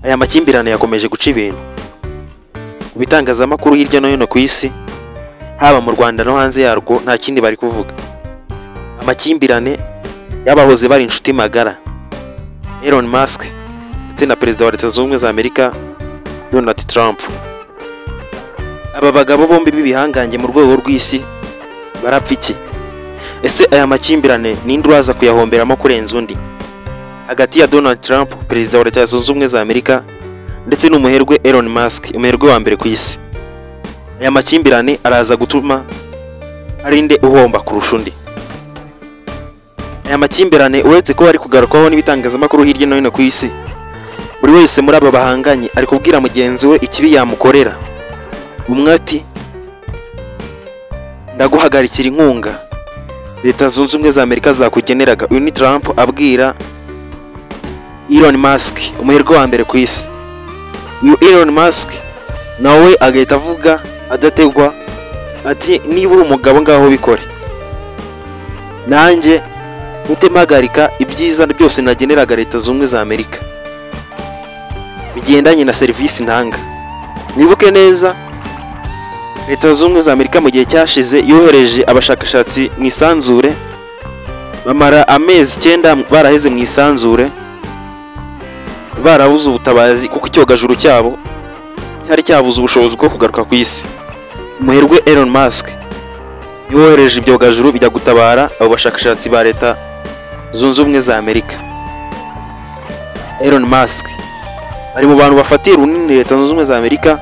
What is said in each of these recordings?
aya makimbirane yakomeje guca ibintu mu bitangazamakuru hirya no hino ku isi, haba mu Rwanda no hanze yarwo. Nta kindi bari kuvuga, amakimbirane y'abahoze bari inshuti magara, Elon Musk ndetse na perezida wa Leta Zunze Ubumwe za Amerika Donald Trump. Aba bagabo bombi b'ibihangange mu rwego rw'isi barapfa iki? Ese aya makimbirane ninde uraza kuyahomberamo kurenza undi? Hagati ya Donald Trump, perezida wa Leta Zunze Ubumwe za Amerika, ndetse n'umuherwe Elon Musk, umuherwe wa mbere ku isi. Aya makimbirane araza gutuma arinde uhomba kurusha undi. Aya makimbirane uretse ko ari kugarukwaho n'ibitangazamakuru hirya no hino ku isi, buri wese muri aba bahanganye ari kubwira mugenzi we ikibi yamukorera. Umwe ati ndaguhagarikira inkunga Leta Zunze Ubumwe za Amerika zakugeneraga. Uyu ni Trump abwira Elon Musk, umuherwe wa mbere ku isi. Uyu Elon Musk nawe agahita avuga adategwa ati niba uri umugabo ngaho bikore, nanjye utemagarika ibyiza byose nageneraga Leta Zunze Ubumwe za Amerika bigendanye na serivisi ntanga. Nibuke neza Leta Zunze Ubumwe za Amerika mu gihe cyashize yohereje abashakashatsi mu isanzure, bamara amezi 9 baraheze mu isanzure barabuze ubutabazi kuko icyogajuru cyabo cyari cyabuze ubushobozi bwo kugaruka ku isi. Umuherwe Elon Musk yohereje ibyogajuru bijya gutabara abo bashakashatsi ba Leta Zunze Ubumwe za Amerika. Elon Musk ari mu bantu bafatiye runini Leta Zunze Ubumwe za Amerika,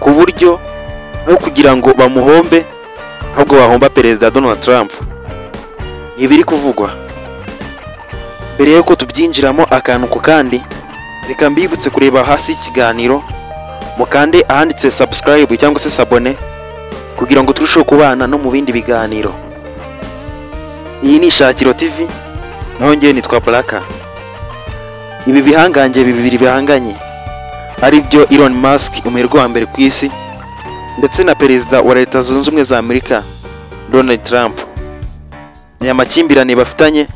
ku buryo aho kugira ngo bamuhombe ahubwo bahomba perezida Donald Trump. Ibiri kuvugwa. Mbere yuko tubyinjiramo akantu ku kandi, reka mbibutse kureba hasi ikiganiro mukande ahanditse subscribe cyangwa se sabone kugira ngo turusheho kubana no mu bindi biganiro. Iyi ni Shakiro TV, naho ngiye nitwa Baraka. Ibi bihangange bibiri bihanganye ari byo Elon Musk, umuherwe wa mbere ku isi, ndetse na perezida wa Leta Zunze Ubumwe za Amerika Donald Trump. Aya makimbirane bafitanye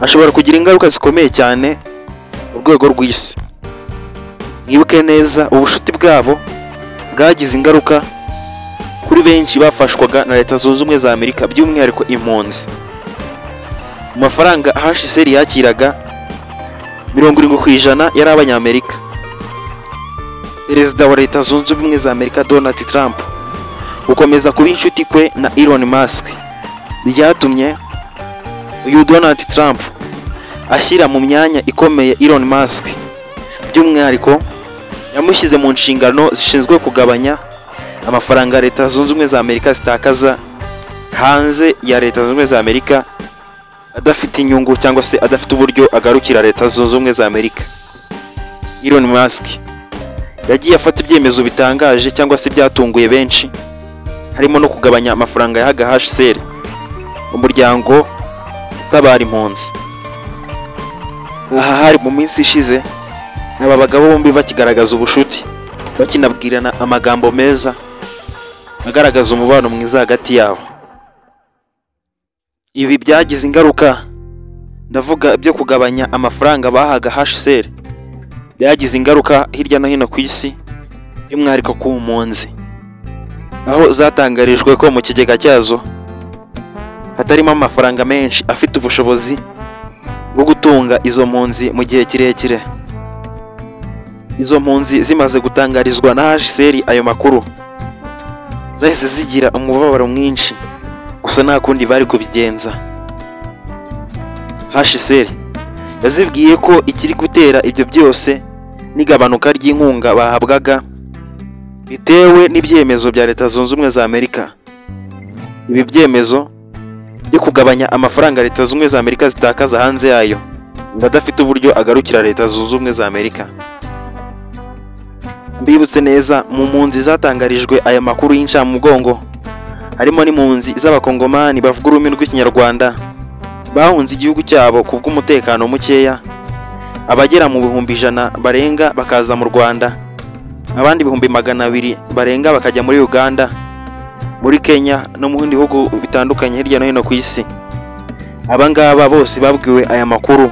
ashobora kugira ingaruka zikomeye cyane mu rwego rw'isi. Mwibuke neza ubushuti bwabo bwagize ingaruka kuri benshi bafashwaga na Leta Zunze Ubumwe za Amerika, by'umwihariko impunzi. Mu mafaranga HCR yakiraga 70% yari abanyamerika. Perezida wa Leta Zunze Ubumwe za Amerika Donald Trump gukomeza kuba inshuti kwe na Elon Musk byatumye uyu Donald Trump ashyira mu myanya ikomeye Elon Musk, by'umwihariko yamushyize mu nshingano zishinzwe kugabanya amafaranga Leta Zunze Ubumwe za Amerika zitakaza hanze ya Leta Zunze Ubumwe za Amerika adafite inyungu cyangwa se adafite uburyo agarukira Leta Zunze Ubumwe za Amerika. Elon Musk yagiye afata ibyemezo bitangaje cyangwa se byatunguye benshi, harimo no kugabanya amafaranga yahaga HCR, umuryango utabara impunzi. Aha hari mu minsi ishize aba bagabo bombi bakigaragaza ubushuti, bakinabwirana amagambo meza agaragaza umubano mwiza hagati yabo. Ibi byagize ingaruka, ndavuga byo kugabanya amafaranga bahaga HCR, byagize ingaruka hirya no hino ku isi, by'umwihariko ku mpunzi, aho zatangarijwe ko mu kigega cyazo hatarimo amafaranga menshi afite ubushobozi bwo gutunga izo mpunzi mu gihe kirekire. Izo mpunzi zimaze gutangarizwa na HCR ayo makuru, zahise zigira umubabaro mwinshi, gusa nta kundi bari kubigenza. HCR yazibwiye ko ikiri gutera ibyo byose n'igabanuka ry'inkunga bahabwaga bitewe n'ibyemezo bya Leta Zunze Ubumwe za Amerika. Ibi byemezo byo kugabanya amafaranga Leta Zunze Ubumwe za Amerika zitakaza hanze yayo ndadafite uburyo agarukira Leta Zunze Ubumwe za Amerika. Mbibutse neza, mu mpunzi zatangarijwe aya makuru y'incamugongo harimo n'impunzi z'abakongomani bavuga ururimi rw'Ikinyarwanda bahunze igihugu cyabo kubw'umutekano mukeya. Abagera mu 100,000 barenga bakaza mu Rwanda, abandi 200,000 barenga bakajya muri Uganda, muri Kenya no mu bindi bihugu bitandukanye hirya no hino ku isi. Abangaba bose babwiwe aya makuru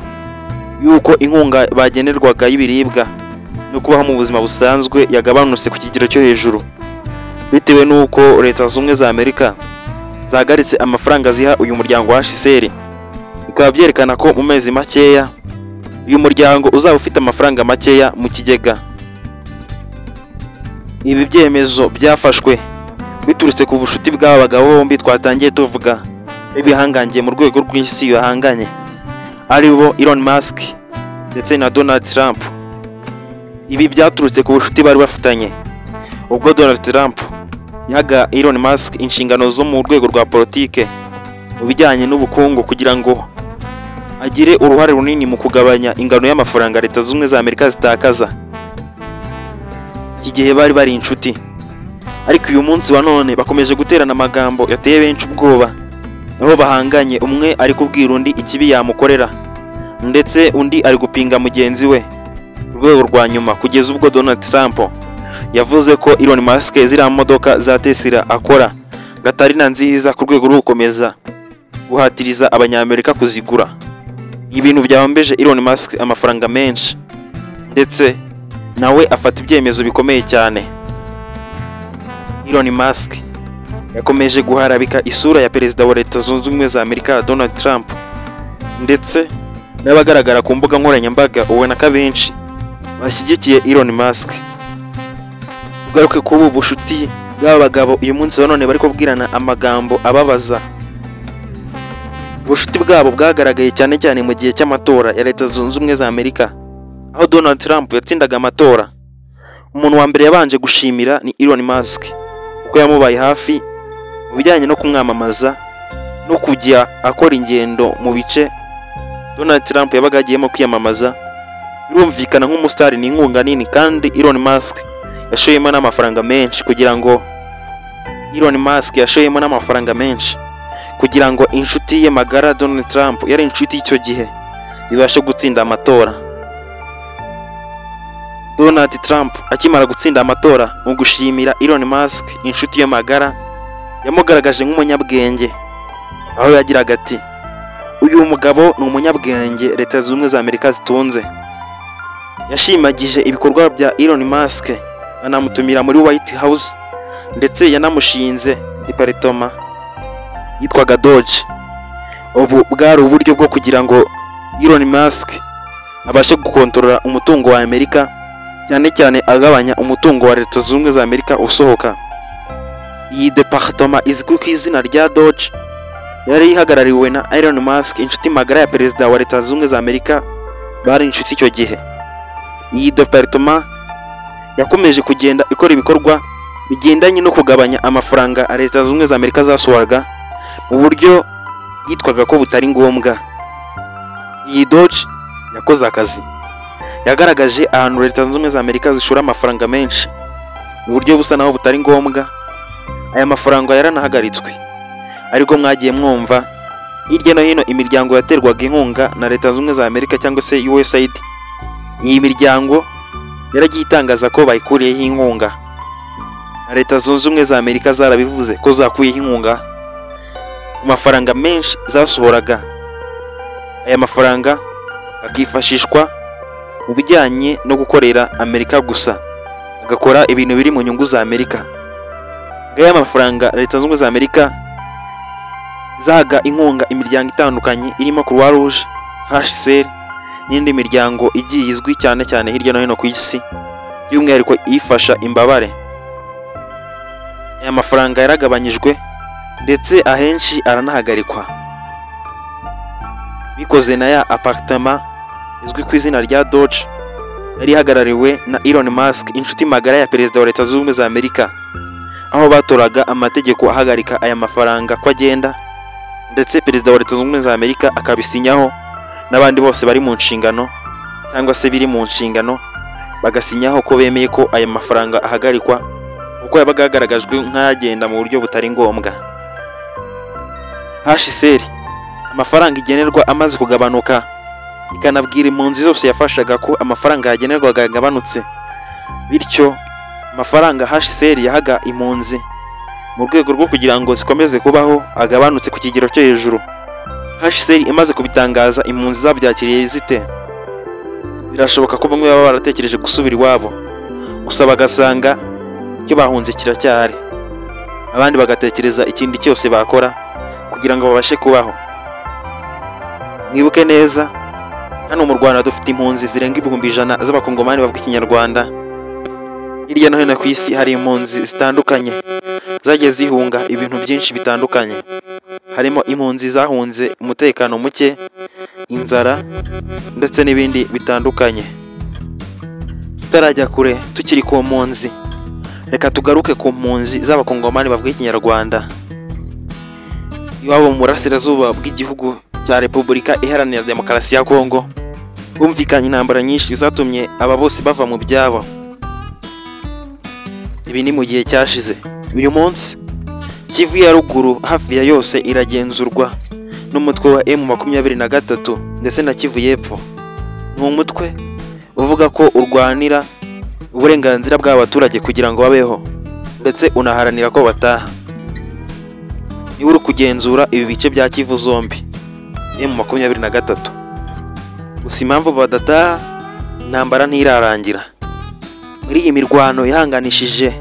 yuko inkunga bagenerwaga y'ibiribwa no kubaho mu buzima busanzwe yagabanutse ku kigero cyo hejuru, bitewe n'uko Leta Zunze za Amerika zagaritse amafaranga ziha uyu muryango wa HCR. Bikaba byerekana ko mu mezi makeya uyu muryango uzaba ufite amafaranga makeya mu kigega. Ibi byemezo byafashwe biturutse ku bushuti bw'aba bagabo bombi twatangiye tuvuga ibihangangiye mu rwego rw'isi bahanganye, aribo Elon Musk ndetse na Donald Trump. Ibi byaturutse ku bushuti bari bafitanye, ubwo Donald Trump yaga Elon Musk inshingano zo mu rwego rwa politike mu bijyanye n'ubukungu kugira ngo agire uruhare runini mu kugabanya ingano y'amafaranga Leta Zunze za Amerika zitakaza. Iki gihe bari bari inshuti, ariko uyu munsi wa none bakomeje guterana amagambo yateye benshi ubwoba, aho bahanganye, umwe ari kubwira undi ikibi yamukorera ndetse undi ari gupinga mugenzi we urwego rwa nyuma, kugeza ubwo Donald Trump yavuze ko Elon Musk ziriya modoka za Tesla akora gatari na nziza ku rwego rwo gukomeza guhatiriza abanyamerika kuzigura. Ibintu byahombeje Elon Musk amafaranga menshi, ndetse nawe afata ibyemezo bikomeye cyane. Elon Musk yakomeje guharabika isura ya perezida wa Leta Zunze Ubumwe za Amerika Donald Trump, ndetse n'abagaragara ku mbuga nkoranyambaga ubona ko benshi bashyigikiye Elon Musk. Ugaruke ku ubu bushuti bw'aba bagabo uyu munsi wa none bari kubwirana amagambo ababaza. Ubushuti bwabo bwagaragaye cyane cyane mu gihe cy'amatora ya Leta Zunze Ubumwe za Amerika, aho Donald Trump yatsindaga amatora. Umuntu wa mbere yabanje gushimira ni Elon Musk kuko yamubaye hafi mu bijyanye no kumwamamaza no kujya akora ingendo mu bice Donald Trump yabaga agiyemo kwiyamamaza. Birumvikana nk'umustar ni inkunga nini, kandi Elon Musk yashoyemo n'amafaranga menshi kugira ngo inshuti ye magara Donald Trump yari inshuti y'icyo gihe ibashe gutsinda amatora. Donald Trump akimara gutsinda amatora, mu gushimira Elon Musk inshuti ye magara, yamugaragaje nk'umunyabwenge, aho yagiraga ati uyu mugabo ni umunyabwenge Leta Zunze Ubumwe za Amerika zitunze. Yashimagije ibikorwa bya Elon Musk, anamutumira muri White House, ndetse yanamushinze department yitwaga Doge. Ubu bwari uburyo bwo kugira ngo Elon Musk abashe gukontorora umutungo wa Amerika, cyane cyane agabanya umutungo wa Leta Zunze Ubumwe za Amerika usohoka. Iyi department izwi ku izina rya Doge yari ihagarariwe na Elon Musk, inshuti magara ya perezida wa Leta Zunze Ubumwe za Amerika, bari inshuti icyo gihe. Iyi department yakomeje kugenda ikora ibikorwa bigendanye no kugabanya amafaranga Leta Zunze Ubumwe za Amerika zasohoraga mu buryo yitwaga ko butari ngombwa. Iyi Doge yakoze akazi, yagaragaje ahantu Leta Zunze Ubumwe za Amerika zishora amafaranga menshi mu buryo busa naho butari ngombwa. Aya mafaranga yaranahagaritswe, ariko mwagiye mwumva hirya no hino imiryango yaterwaga inkunga na Leta Zunze Ubumwe za Amerika cyangwa se USAID. Iyi miryango yaragiye itangaza ko bayikuriyeho inkunga, na Leta Zunze Ubumwe za Amerika zarabivuze ko zakuyeho inkunga ku mafaranga menshi zasohoraga. Aya mafaranga akifashishwa mu bijyanye no gukorera Amerika gusa, agakora ibintu biri mu nyungu za Amerika. Aya mafaranga Leta Zunze Ubumwe za Amerika zahaga inkunga imiryango itandukanye irimo Croix Rouge, HCR n'indi miryango igiye izwi cyane cyane hirya no hino ku isi, by'umwihariko ifasha imbabare. Aya mafaranga yaragabanyijwe ndetse ahenshi aranahagarikwa, bikoze na ya apartment izwi ku izina rya Doge yari ihagarariwe na Elon Musk, inshuti magara ya perezida wa Leta Zunze Ubumwe za Amerika, aho batoraga amategeko ahagarika aya mafaranga ko agenda, ndetse perezida wa Leta Zunze Ubumwe za Amerika akabisinyaho, n'abandi bose bari mu nshingano cyangwa se biri mu nshingano bagasinyaho ko bemeye ko aya mafaranga ahagarikwa, uko yabaga yagaragajwe nk'agenda mu buryo butari ngombwa. HCR amafaranga igenerwa amaze kugabanuka, ikanabwira impunzi zose yafashaga ko amafaranga yagenerwaga yagabanutse, bityo amafaranga HCR yahaga impunzi mu rwego rwo kugira ngo zikomeze kubaho agabanutse ku kigero cyo hejuru. HCR imaze kubitangaza, impunzi zabyakiriye zite? birashoboka ko bamwe baba baratekereje gusubira iwabo, gusa bagasanga icyo bahunze kiracyahari, abandi bagatekereza ikindi cyose bakora kugira ngo babashe kubaho. Mwibuke neza, hano mu Rwanda dufite impunzi zirenga 100,000 z'abakongomani bavuga ikinyarwanda. Hirya no hino ku isi hari impunzi zitandukanye zagiye zihunga ibintu byinshi bitandukanye, harimo impunzi zahunze umutekano muke, inzara ndetse n'ibindi bitandukanye. Tutarajya kure, tukiri ku mpunzi, reka tugaruke ku mpunzi z'abakongomani bavuga ikinyarwanda. Iwabo mu burasirazuba bw'igihugu cya Repubulika Iharanira Demokarasi ya Kongo humvikanye intambara nyinshi zatumye aba bose bava mu byabo. Ibi ni mu gihe cyashize. Uyu munsi Kivu ya ruguru hafi ya yose iragenzurwa n'umutwe wa M23 ndetse na Kivu y'Epfo. Ni umutwe uvuga ko urwanira uburenganzira bw'abaturage kugira ngo babeho ndetse unaharanira ko bataha. Niwe uri kugenzura ibi bice bya Kivu zombi, M23. Gusa impamvu badataha, intambara ntirarangira. Muri iyi mirwano yahanganishije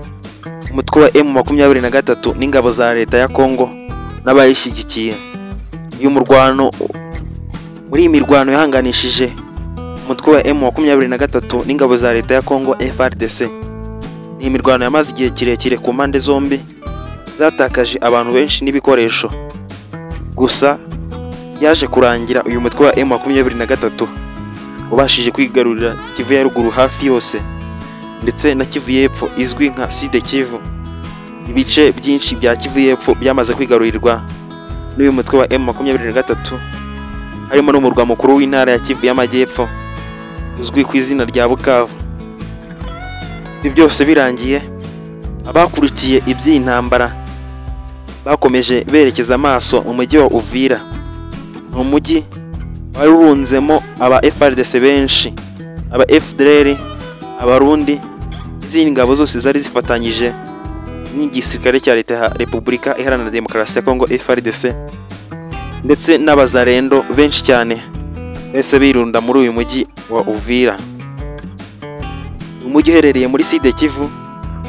umutwe wa M23 n'ingabo za leta ya Kongo n'abayishyigikiye. Muri iyi mirwano yahanganishije umutwe wa M23 n'ingabo za leta ya Kongo FARDC. Ni imirwano yamaze igihe kirekire ku mpande zombi, zatakaje abantu benshi n'ibikoresho. Gusa yaje kurangira uyu mutwe wa M23 ubashije kwigarurira Kivu ya ruguru hafi yose ndetse na Kivu y'Epfo izwi nka Sud Kivu. Ibice byinshi bya Kivu y'Epfo byamaze kwigarurirwa n'uyu mutwe wa M23, harimo n'umurwa mukuru w'intara ya Kivu y'Amajyepfo uzwi ku izina rya Bukavu. Ibi byose birangiye, abakurikiye iby'intambara bakomeje berekeza amaso mu mujyi wa Uvira. Mu mujyi wari urunzemo aba FARDC benshi, aba FDLR, abarundi, izindi ngabo zose zari zifatanyije n'igisirikare cya leta ya Repubulika Iharanira Demokarasi ya Kongo FARDC, ndetse n'abazarendo benshi cyane bese birunda muri uyu mujyi wa Uvira. Umujyi uherereye muri Sud Kivu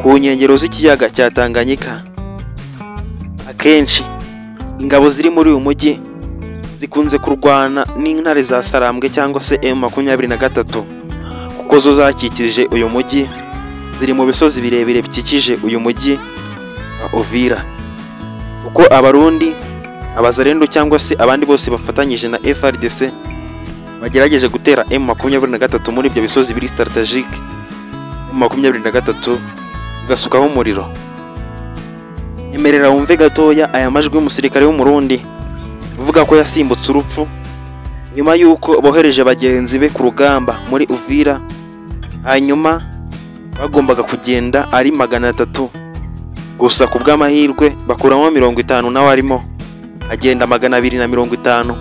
ku nkengero z'ikiyaga cya Tanganyika. Akenshi ingabo ziri muri uyu mujyi zikunze kurwana n'intare za Sarambwe cyangwa se M23, kuko zo zakikirije uyu mujyi, ziri mu bisozi birebire bikikije uyu mujyi wa Uvira. Uko abarundi, abazarendo cyangwa se abandi bose bafatanyije na FARDC bagerageje gutera M23 muri ibyo bisozi biri strategique, M23 gasukaho umuriro. Emerera wumve gatoya aya majwi y'umusirikare w'umurundi uvuga ko yasimbutse urupfu nyuma y'uko bohereje bagenzi be ku rugamba muri Uvira, hanyuma bagombaga kugenda ari 300, gusa ku bw'amahirwe bakuramo 50 nawe arimo, agenda 250,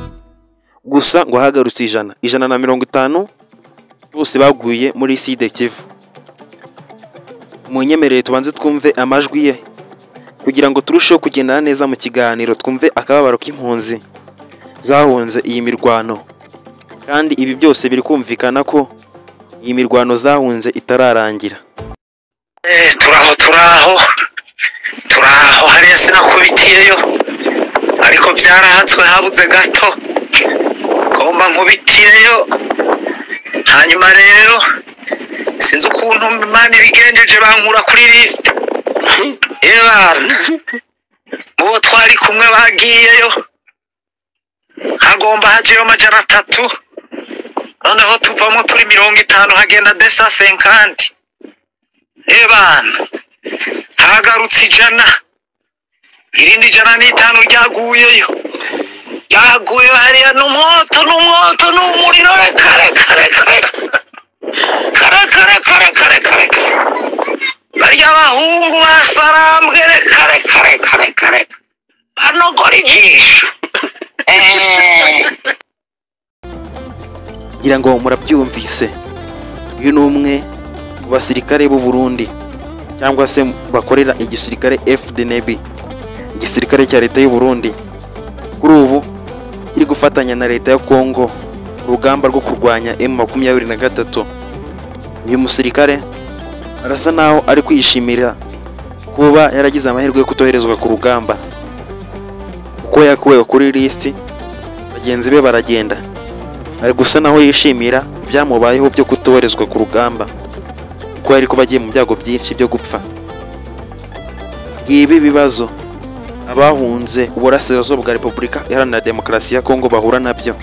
gusa ngo hagarutse 150 bose baguye muri Sud Kivu. Munyemerere tubanze twumve amajwi ye kugira ngo turusheho kugendana neza mu kiganiro, twumve akababaro k'impunzi zahunze iyi mirwano, kandi ibi byose biri kumvikana ko iyi mirwano zahunze itararangira. Turaho hariya sinakubitiyeyo, ariko byarahatswe habuze gato ngomba nkubitiyeyo. Hanyuma rero sinzi ukuntu Imana ibigenjeje bankura kuri list. Mubo twari kumwe bagiyeyo hagomba hajeyo 300, noneho tuvamo turi 50, hagenda 250. Hagarutse 100, irindi 105 ryaguyeyo. Yaguye hariya n'umwoto n'umuriro kare. Bariya bahungu basarambwe kare banogora ijisho. Ngira ngo murabyumvise, uyu ni umwe mu basirikare b'u Burundi cyangwa se bakorera igisirikare FDNB, igisirikare cya leta y'u Burundi. Kuri ubu kiri gufatanya na leta ya Kongo urugamba rwo kurwanya M23. Uyu musirikare arasa naho ari kwishimira kuba yaragize amahirwe yo kutoherezwa ku rugamba, kuko yakuwe kuri list bagenzi be baragenda, ari gusa naho yishimira byamubayeho byo kutoherezwa ku rugamba, kuko yari kuba agiye mu byago byinshi byo gupfa. Ibi bibazo abahunze uburasirazuba bwa Repubulika Iharanira Demokarasi ya Kongo bahura nabyo,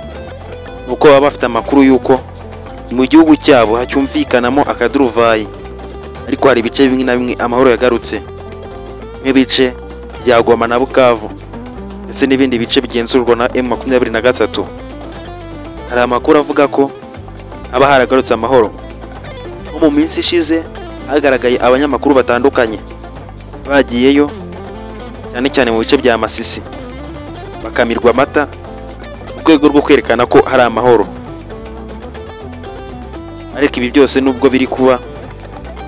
nuko baba bafite amakuru yuko mu gihugu cyabo hacyumvikanamo akaduruvayi, ariko hari ibice bimwe na bimwe amahoro yagarutse, nk'ibice bya Goma na Bukavu ndetse n'ibindi bice bigenzurwa na M23. Hari amakuru avuga ko haba haragarutse amahoro. Nko mu minsi ishize hagaragaye abanyamakuru batandukanye bagiyeyo, cyane cyane mu bice bya Masisi, bakamirwa amata mu rwego rwo kwerekana ko hari amahoro. Ariko ibi byose nubwo biri kuba,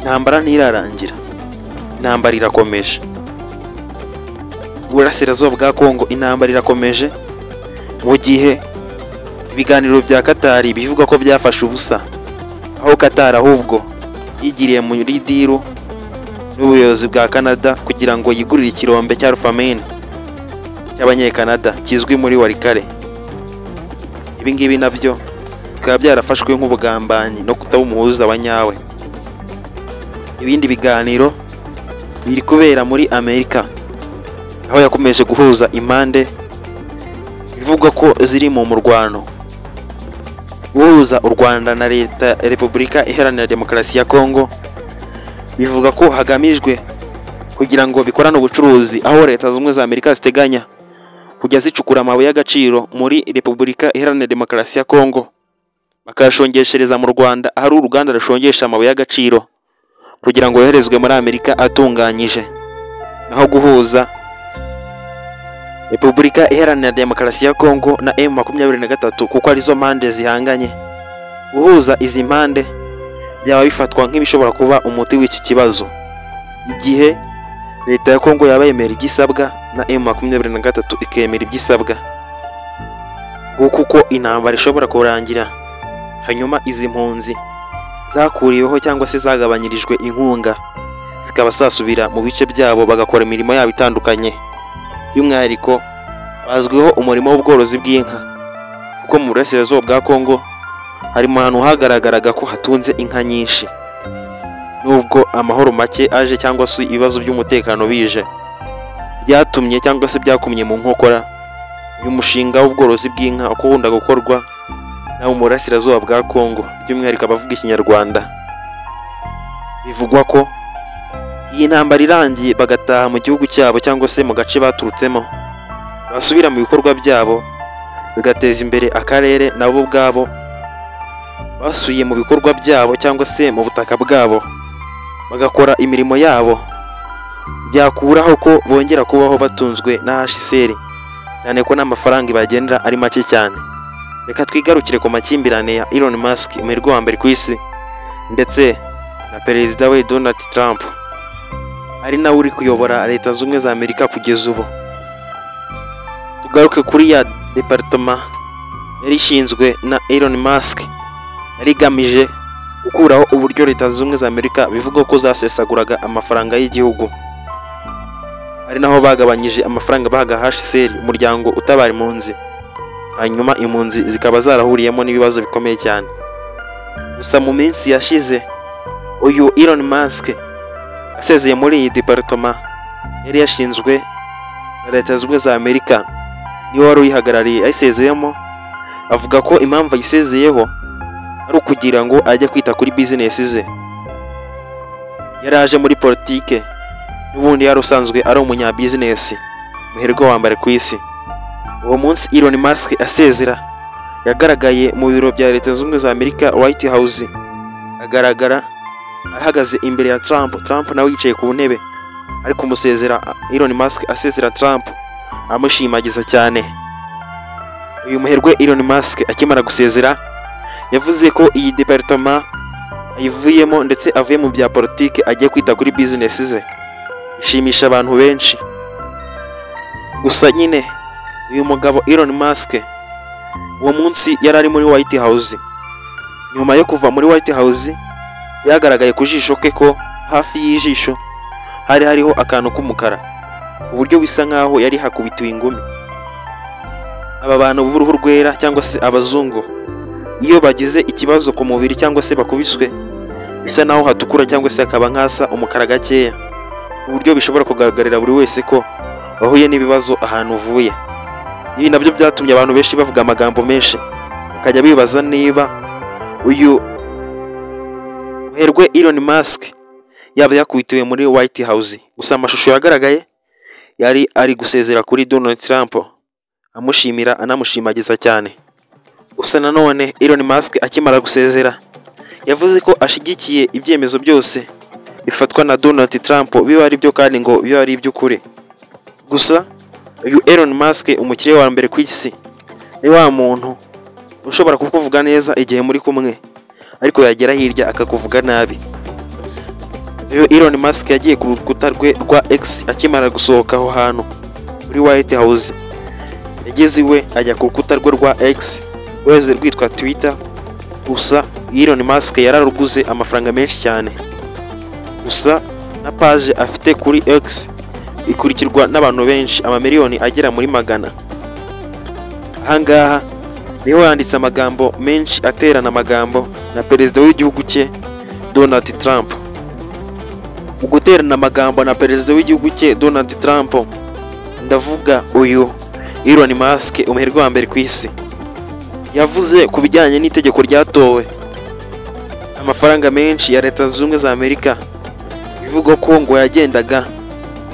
intambara ntirarangira, intambara irakomeje. Uburasirazuba bwa Kongo intambara irakomeje, mu gihe ibiganiro bya Qatar bivuga ko byafashe ubusa, aho Qatar ahubwo yigiriye muri diru n'ubuyobozi bwa Canada kugira ngo yigurire ikirombe cya Rufamine cy'abanyekanada kizwi muri Walikale. Ibi ngibi nabyo bikaba byarafashwe nk'ubugambanyi no kutaba umuhuza wa nyawe. Ibindi biganiro biri kubera muri Amerika, aho yakomeje guhuza impande bivugwa ko ziri mu murwano guhuza u Rwanda na leta ya Repubulika Iharanira Demokarasi ya Kongo. Bivuga ko hagamijwe kugira ngo bikorane ubucuruzi, aho leta zimwe za Amerika ziteganya kujya zicukura amabuye y'agaciro muri Repubulika Iharanira Demokarasi ya Kongo, bakayashongeshereza mu Rwanda ahari uruganda rushongesha amabuye y'agaciro kugira ngo yoherezwe muri Amerika atunganyije. Naho guhuza Repubulika Iharanira Demokarasi ya Kongo na M23 kuko arizo mpande zihanganye, guhuza izi mpande byaba bifatwa nk'ibishobora kuba umuti w'iki kibazo, igihe leta ya Kongo yaba yemera igisabwa na M23 ikemera igisabwa, kuko intambara ishobora kurangira hanyuma izi mpunzi zakuriweho cyangwa se zagabanyirijwe inkunga zikaba zasubira mu bice byabo bagakora imirimo yabo itandukanye. By'umwihariko bazwiho umurimo w'ubworozi bw'inka, kuko mu burasirazuba bwa Kongo harimo ahantu hagaragaraga ko hatunze inka nyinshi, nubwo amahoro make aje cyangwa se ibibazo by'umutekano bije byatumye cyangwa se byakumye mu nkokora uyu mushinga w'ubworozi bw'inka ukunda gukorwa na mu burasirazuba bwa Kongo, by'umwihariko abavuga ikinyarwanda. Bivugwa ko iyi ntambara irangiye bagataha mu gihugu cyabo cyangwa se mu gace baturutsemo, basubira mu bikorwa byabo bigateza imbere akarere nabo ubwabo basuye mu bikorwa byabo cyangwa se mu butaka bwabo bagakora imirimo yabo, byakuraho ko bongera kubaho batunzwe na HCR, cyane ko n'amafaranga ibagenera ari make cyane. Reka twigarukire ku makimbirane ya Elon Musk, umuherwe wa mbere ku isi, ndetse na perezida we Donald Trump, ari nawe uri kuyobora leta z'ubumwe za Amerika kugeza ubu. Tugaruke kuri ya departement yari ishinzwe na Elon Musk, yari igamije gukuraho uburyo leta z'ubumwe za Amerika bivuga ko zasesaguraga amafaranga y'igihugu, ari naho bagabanyije amafaranga bahaga HCR, umuryango utabara impunzi, hanyuma impunzi zikaba zarahuriyemo n'ibibazo bikomeye cyane. Gusa mu minsi yashize uyu Elon Musk asezeye muri iyi departement yari yashinzwe na leta z'ubumwe za Amerika, niwe wari uyihagarariye. Ayisezeyemo avuga ko impamvu ayisezeyeho ari ukugira ngo ajye kwita kuri business ze. Yari aje muri politike, n'ubundi yari usanzwe ari umunyabusiness, umuherwe wa mbere ku isi. Uwo munsi Elon Musk asezera yagaragaye mu biro bya leta z'ubumwe za Amerika White House, agaragara ahagaze imbere ya Trump nawe yicaye ku ntebe ari kumusezera. Elon Musk asezera Trump amushimagiza cyane. Uyu muherwe Elon Musk akimara gusezera yavuze ko iyi departement ayivuyemo ndetse avuye mu bya politike agiye kwita kuri business ze, bishimisha abantu benshi. Gusa nyine uyu mugabo Elon Musk uwo munsi yari ari muri White House. Nyuma yo kuva muri White House yagaragaye ku jisho ke ko hafi y'ijisho hari hariho akantu k'umukara ku buryo bisa nkaho yari hakubitiwe ingumi. Aba bantu b'uruhu rwera cyangwa se abazungu iyo bagize ikibazo ku mubiri cyangwa se bakubiswe bisa naho hatukura cyangwa se akaba nkasa umukara gakeya, ku buryo bishobora kugaragarira buri wese ko bahuye n'ibibazo ahantu uvuye. Ibi nabyo byatumye abantu benshi bavuga amagambo menshi, bakajya bibaza niba uyu muherwe Elon Musk yaba yakubitiwe muri White House. Gusa amashusho yagaragaye yari ari gusezera kuri Donald Trump, amushimira anamushimagiza cyane. Gusa nanone Elon Musk akimara gusezera yavuze ko ashigikiye ibyemezo byose bifatwa na Donald Trump, biba ari byo kandi ngo biba ari iby'ukuri. Gusa uyu Elon Musk, umukire wa mbere ku isi, ni wa muntu ushobora kukuvuga neza igihe muri kumwe ariko yagera hirya akakuvuga nabi. Uyu Elon Musk yagiye ku rukuta rwe rwa X akimara gusohoka aho hantu muri White House. Yageze iwe ajya ku rukuta rwe rwa X rweze rwitwa Twitter. Gusa Elon Musk yararuguze amafaranga menshi cyane. Gusa na page afite kuri X ikurikirwa n'abantu benshi, amamiliyoni agera muri 100. Ahangaha niho yanditse amagambo menshi aterana amagambo na perezida w'igihugu cye Donald Trump. Mu guterana amagambo na perezida w'igihugu cye Donald Trump, ndavuga uyu Elon Musk, umuherwe wa mbere ku isi, yavuze ku bijyanye n'itegeko ryatowe amafaranga menshi ya Leta Zunze Ubumwe za Amerika, bivuga ko ngo yagendaga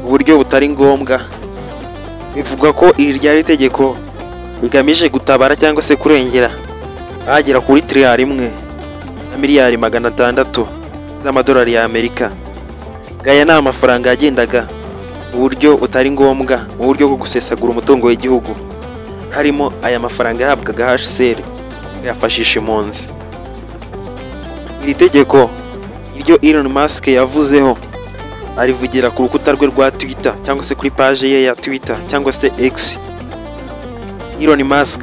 mu buryo butari ngombwa. Bivuga ko iri ryari itegeko bigamije gutabara cyangwa se kurengera agera kuri trillion 1 na miliyari 600 z'amadolari ya Amerika. Gaya ni amafaranga yagendaga mu buryo butari ngombwa, mu buryo bwo gusesagura umutungo w'igihugu, harimo aya mafaranga yahabwaga HCR yafashisha impunzi. Iri tegeko iryo Elon Musk yavuzeho arivugira ku rukuta rwe rwa Twitter cyangwa se kuri page ye ya Twitter cyangwa se X. Elon Musk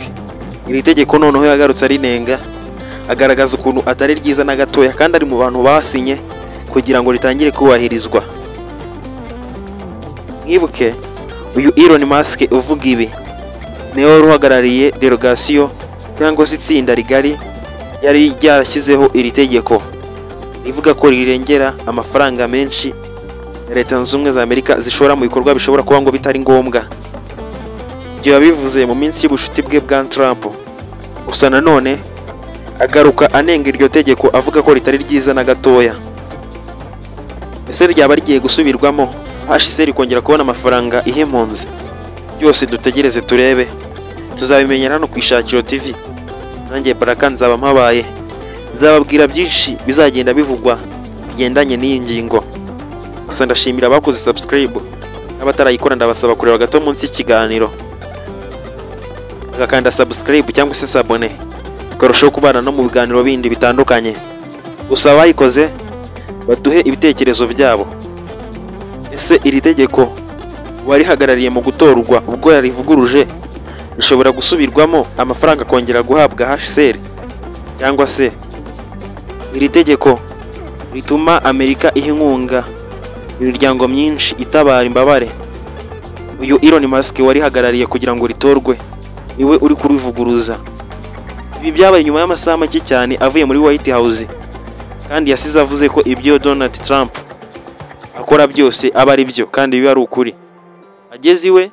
iri tegeko noneho yagarutse arinenga, agaragaza ukuntu atari ryiza na gatoya kandi ari mu bantu basinye kugira ngo ritangire kubahirizwa. Mwibuke uyu Elon Musk uvuga ibi niwe ruhagarariye delegation cyangwa se itsinda rigari yari ryarashyizeho iri tegeko rivuga ko rirengera amafaranga menshi Leta Zunze Ubumwe za Amerika zishora mu bikorwa bishobora kuba ngo bitari ngombwa. Ibyo yabivuze mu minsi y'ubushuti bwe bwa Trump. Gusa nanone agaruka anenga iryo tegeko avuga ko ritari ryiza na gatoya. Ese ryaba rigiye gusubirwamo HCR kongera kubona amafaranga ihempunze? Byose dutegereze turebe, tuzabimenyera no kwishakiro TV. Nanjye Baraka nzaba mpabaye, nzababwira byinshi bizagenda bivugwa bigendanye n'iyi ngingo. Gusa ndashimira abakoze subscribe n'abatarayikora, ndabasaba kureba gato munsi y'ikiganiro bagakanda subscribe cyangwa se sabone, ukarushaho kubana no mu biganiro bindi bitandukanye. Gusa abayikoze baduhe ibitekerezo byabo. Ese iri tegeko warihagarariye mu gutorwa ubwo yarivuguruje rishobora gusubirwamo amafaranga kongera guhabwa HCR, cyangwa se iri tegeko rituma Amerika iha inkunga imiryango myinshi itabara imbabare? Uyu Elon Musk warihagarariye kugira ngo ritorwe niwe uri kurivuguruza. Ibi byabaye nyuma y'amasaha make cyane avuye muri White House, kandi yasize avuze ko ibyo Donald Trump akora byose aba ari byo kandi biba ari ukuri. Ageze iwe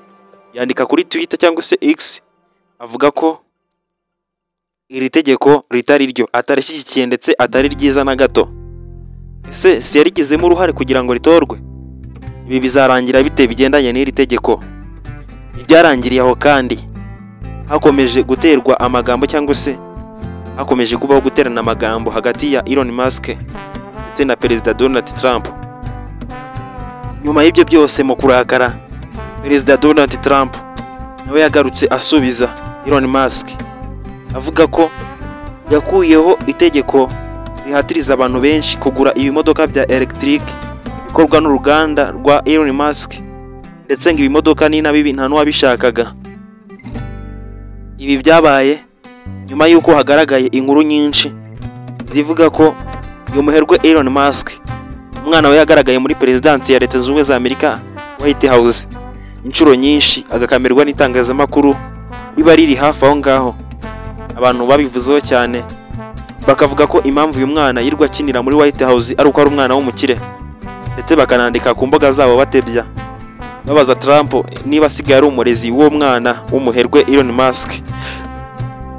yandika kuri Twitter cyangwa se X avuga ko iri tegeko ritari ryo, atarishyigikiye ndetse atari ryiza na gato. Ese si yarigizemo uruhare kugira ngo ritorwe? Ibi bizarangira bite bigendanye n'iri tegeko? Ibyarangiriye aho kandi hakomeje guterwa amagambo cyangwa se hakomeje kubaho guterana amagambo hagati ya Elon Musk ndetse na Perezida Donald Trump. Nyuma y'ibyo byose mu kurakara, Perezida Donald Trump nawe yagarutse asubiza Elon Musk avuga ko yakuyeho itegeko rihatiriza abantu benshi kugura ibimodoka bya electric bikorwa n'uruganda rwa Elon Musk, ndetse ngo ibimodoka ni nabibi nta n'uwabishakaga. Ibi byabaye nyuma y'uko hagaragaye inkuru nyinshi zivuga ko uyu muherwe Elon Musk umwana we yagaragaye muri perezidansi ya Leta Zunze Ubumwe za Amerika White House inshuro nyinshi agakamirwa n'itangazamakuru riba riri hafi aho ngaho. Abantu babivuzeho cyane bakavuga ko impamvu uyu mwana yirwa akinira muri White House ari uko ari umwana w'umukire, ndetse bakanandika ku mbuga zabo batebya babaza Trump niba asigaye ari umurezi w'uwo mwana w'umuherwe Elon Musk,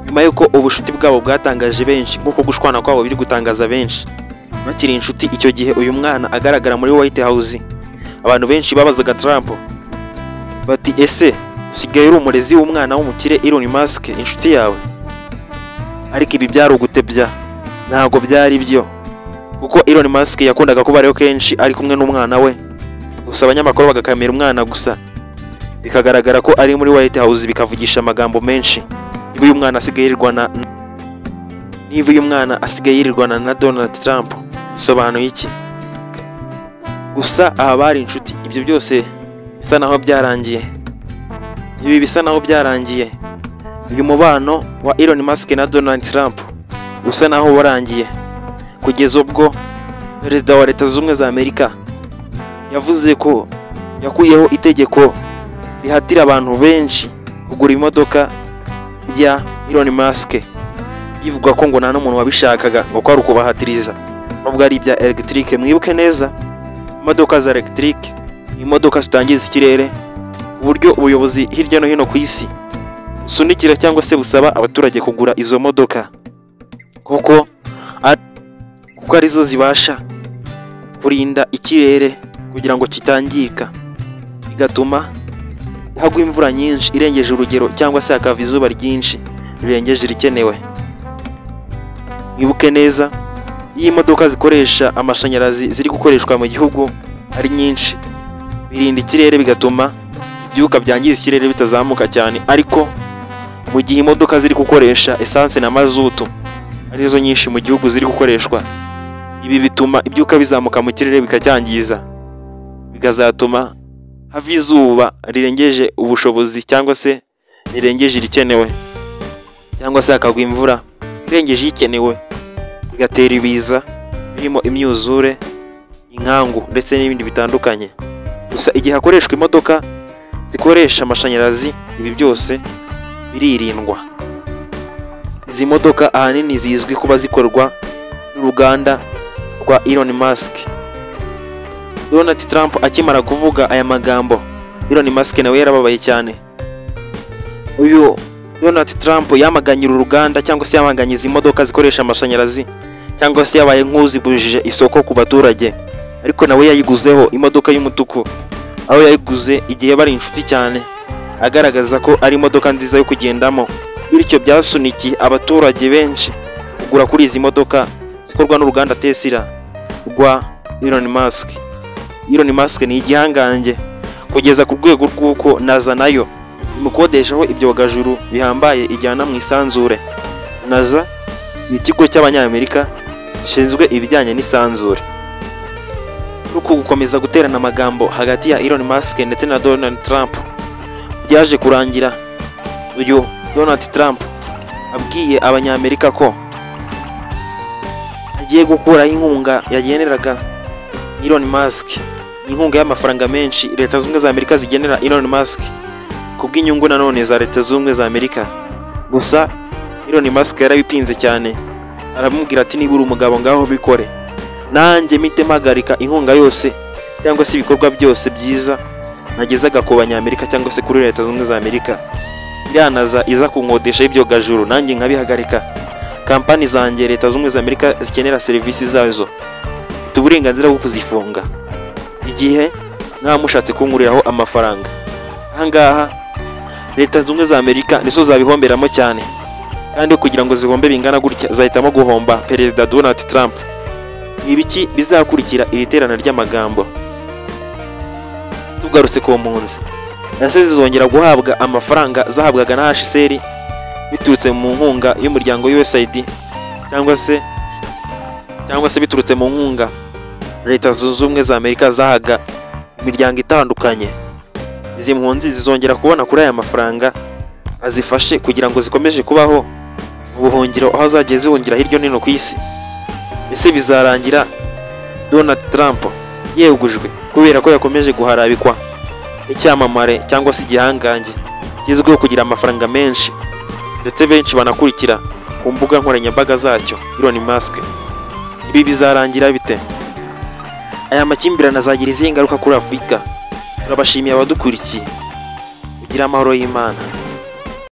nyuma y'uko ubushuti bwabo bwatangaje benshi nk'uko gushwana kwabo biri gutangaza benshi. Bakiri inshuti icyo gihe uyu mwana agaragara muri White House, abantu benshi babazaga Trump bati ese usigaye uri umurezi w'umwana w'umukire Elon Musk inshuti yawe? Ariko ibi byari ugutebya, ntabwo byari byo, kuko Elon Musk yakundaga kuba ariyo kenshi ari kumwe n'umwana we, gusa abanyamakuru bagakamera umwana gusa, bikagaragara ko ari muri White House bikavugisha amagambo menshi. Niba uyu mwana asigaye yirirwana na Donald Trump bisobanuye iki? Gusa aha bari inshuti, ibyo byose bisa naho byarangiye. Uyu mubano wa Elon Musk na Donald Trump usa naho warangiye, kugeza ubwo perezida wa Leta Zunze Ubumwe za Amerika yavuze ko yakuyeho itegeko rihatira abantu benshi kugura imodoka ya Elon Musk, bivuga ko ngo nta n'umuntu wabishakaga ngo kwari ukubahatiriza, nubwo ari ibya electric. Mwibuke neza, imodoka za electric ni imodoka zitangiza ikirere, uburyo ubuyobozi hirya no hino ku isi busunikira cyangwa se busaba abaturage kugura izo modoka kuko arizo zibasha kurinda ikirere kugira ngo kitangirika, bigatuma hagwa imvura nyinshi irengeje urugero cyangwa se hakava izuba ryinshi rirengeje irikenewe. Mwibuke neza, iyi modoka zikoresha amashanyarazi ziri gukoreshwa mu gihugu ari nyinshi, birinda ikirere bigatuma ibyuka byangiza ikirere bitazamuka cyane. Ariko mu gihe imodoka ziri gukoresha essence na mazutu arizo nyinshi mu gihugu ziri gukoreshwa, ibi bituma ibyuka bizamuka mu kirere bikacyangiza, bikazatuma hava izuba rirengeje ubushobozi cyangwa se rirengeje irikenewe, cyangwa se hakagwa imvura irengeje ikenewe, bigatera ibiza birimo imyuzure, inkangu ndetse n'ibindi bitandukanye. Gusa igihe hakoreshwa imodoka zikoresha amashanyarazi, ibi byose biririndwa. Izi modoka ahanini zizwi kuba zikorwa n'uruganda rwa Elon Musk. Donald Trump akimara kuvuga aya magambo, Elon Musk nawe yarababaye cyane. Uyu Donald Trump yamaganye uru ruganda cyangwa se yamaganye izi modoka zikoresha amashanyarazi, cyangwa se yabaye nk'uzibujije isoko ku baturage. Ariko nawe yayiguzeho imodoka y'umutuku, aho yayiguze igihe bari inshuti cyane, agaragaza ko ari imodoka nziza yo kugendamo, bityo byasunikiye abaturage benshi kugura kuri izi modoka zikorwa n'uruganda Tesla rwa Elon Musk. Elon Musk ni igihangange kugeza ku rwego rw'uko NASA nayo imukodeshaho ibyogajuru bihambaye ijyana mu isanzure. NASA ni ikigo cy'Abanyamerika gishinzwe ibijyanye n'isanzure. Uko gukomeza guterana amagambo hagati ya Elon Musk ndetse na Donald Trump byaje kurangira uyu Donald Trump abwiye Abanyamerika ko agiye gukuraho inkunga yageneraga Elon Musk, inkunga y'amafaranga menshi Leta Zunze Ubumwe za Amerika zigenera Elon Musk kubw'inyungu nanone za Leta Zunze Ubumwe za Amerika. Gusa Elon Musk yarabipinze cyane, aramubwira ati niba uri umugabo ngaho bikore, nanjye mite mpagarika inkunga yose cyangwa se ibikorwa byose byiza nagezaga ku Banyamerika cyangwa se kuri Leta Zunze Ubumwe za Amerika. Iranaza iza kunkodesha ibyogajuru nanjye nkabihagarika. Kampani zanjye Leta Zunze Ubumwe za Amerika zikenera serivisi zazo, mfite uburenganzira bwo kuzifunga igihe nta mushatse kunkuriraho amafaranga. Ahangaha Leta Zunze Ubumwe za Amerika nizo zabihomberamo cyane, kandi kugira ngo zihombe bingana gutya zahitamo guhomba Perezida Donald Trump. Ibiki bizakurikira iri terana ry'amagambo? Tugarutse ku mpunzi, nase zizongera guhabwa amafaranga zahabwaga na HCR biturutse mu nkunga y'umuryango USAID cyangwa se biturutse mu nkunga Leta Zunze Ubumwe za Amerika zahaga imiryango itandukanye. Izi mpunzi zizongera kubona kuri aya mafaranga azifashe kugira ngo zikomeje kubaho mu buhungiro aho azajya zihungira hirya no hino ku isi. Ese bizarangira Donald Trump yegujwe kubera ko yakomeje guharabikwa icyamamare cyangwa se igihangange kizwiho kugira amafaranga menshi ndetse benshi banakurikira ku mbuga nkoranyambaga zacyo, Elon Musk? Ibi bizarangira bite? Aya makimbirane azagira izihe ngaruka kuri Afurika? Turabashimiye abadukurikiye. Ugira amahoro y'Imana.